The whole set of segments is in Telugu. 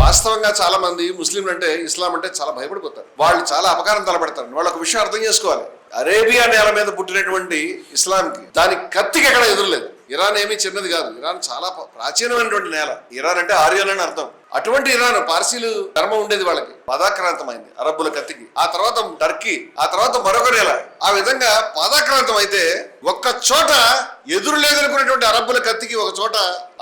వాస్తవంగా చాలా మంది ముస్లింలు అంటే ఇస్లాం అంటే చాలా భయపడిపోతారు. వాళ్ళు చాలా అపకారం తలపెడతారు. వాళ్ళు ఒక విషయం అర్థం చేసుకోవాలి. అరేబియా నేల మీద పుట్టినటువంటి ఇస్లాంకి దాని కత్తికి ఎక్కడ ఎదురులేదు. ఇరాన్ ఏమీ చిన్నది కాదు. ఇరాన్ చాలా ప్రాచీనమైనటువంటి నేల. ఇరాన్ అంటే ఆర్యన్ అని అర్థం. అటువంటి ఇరాన్ పార్సీలు ధర్మం ఉండేది, వాళ్ళకి పాదాక్రాంతమైంది అరబ్బుల కత్తికి. ఆ తర్వాత టర్కీ, ఆ తర్వాత మరొక నేల. ఆ విధంగా పాదాక్రాంతం అయితే ఒక్క చోట ఎదురు లేదనుకున్నటువంటి అరబ్బుల కత్తికి ఒక చోట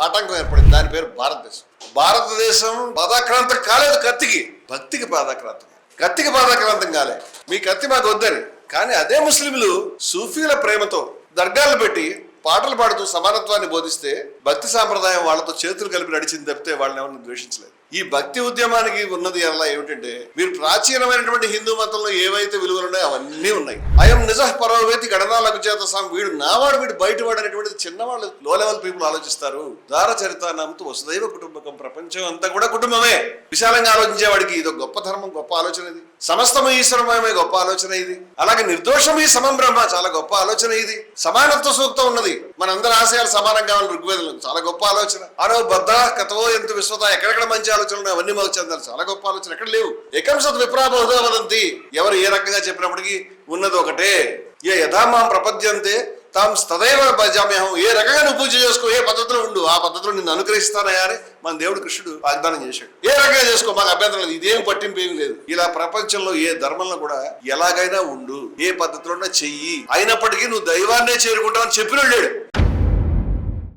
ఆటంకం ఏర్పడింది. దాని పేరు భారతదేశం. భారతదేశం పాదాక్రాంతం కాలేదు, కత్తికి. భక్తికి పాదాక్రాంతం, కత్తికి పాదాక్రాంతం కాలే. మీ కత్తి మాకు వద్దని. కానీ అదే ముస్లింలు సూఫీల ప్రేమతో దర్గాలు పెట్టి పాటలు పాడుతూ సమానత్వాన్ని బోధిస్తే భక్తి సాంప్రదాయం వాళ్ళతో చేతులు కలిపి నడిచింది తప్పితే వాళ్ళని ఎవరిని ద్వేషించలేదు. ఈ భక్తి ఉద్యమానికి ఉన్నది అలా ఏమిటంటే, మీరు ప్రాచీనమైనటువంటి హిందూ మతంలో ఏవైతే విలువలు ఉన్నాయో అవన్నీ ఉన్నాయి. అయం నిజ పరవేతి గణనాలకు చేత సాం, వీడు నావాడు వీడు బయటవాడు అనేటువంటిది చిన్నవాళ్ళు లో లెవెల్ పీపుల్ ఆలోచిస్తారు. దార చరితానంతో వసుదైవ కుటుంబకం, ప్రపంచం అంతా కూడా కుటుంబమే. విశాలంగా ఆలోచించేవాడికి ఇది గొప్ప ధర్మం, గొప్ప ఆలోచన. ఇది సమస్తము ఈశ్వరమయమే, గొప్ప ఆలోచన ఇది. అలాగే నిర్దోషం ఈ సమం బ్రహ్మ, చాలా గొప్ప ఆలోచన ఇది. సమానత్వ సూక్తం ఉన్నది, మనందరి ఆశయాలు సమానం కావాలి ఋగ్వేదంలో, చాలా గొప్ప ఆలోచన. ఆరో బద్ద కథో ఎంత విశ్వత, ఎక్కడెక్కడ మంచి ఆలోచనలు ఉన్నాయి అవన్నీ మాకు చెందాలి, చాలా గొప్ప ఆలోచన. ఎక్కడ లేవు. ఏకం సత్ విప్రాబహుదా వదంతి, ఎవరు ఏ రకంగా చెప్పినప్పటికీ ఉన్నది ఒకటే. ఏ యథామాం ప్రపద్యంతే తాం తదైవ భజామ్యహం, ఏ రకంగా నువ్వు పూజ చేసుకో, ఏ పద్ధతిలో ఉండు, ఆ పద్ధతిలో నిన్ను అనుగ్రహిస్తానయా అని మన దేవుడు కృష్ణుడు వాగ్దానం చేశాడు. ఏ రకంగా చేసుకో, మాకు అభ్యంతరం లేదు, ఇదేం పట్టింపు ఏమి లేదు. ఇలా ప్రపంచంలో ఏ ధర్మంలో కూడా ఎలాగైనా ఉండు, ఏ పద్ధతిలోనే చెయ్యి, అయినప్పటికీ నువ్వు దైవాన్నే చేరుకుంటావని చెప్పిన లేడు.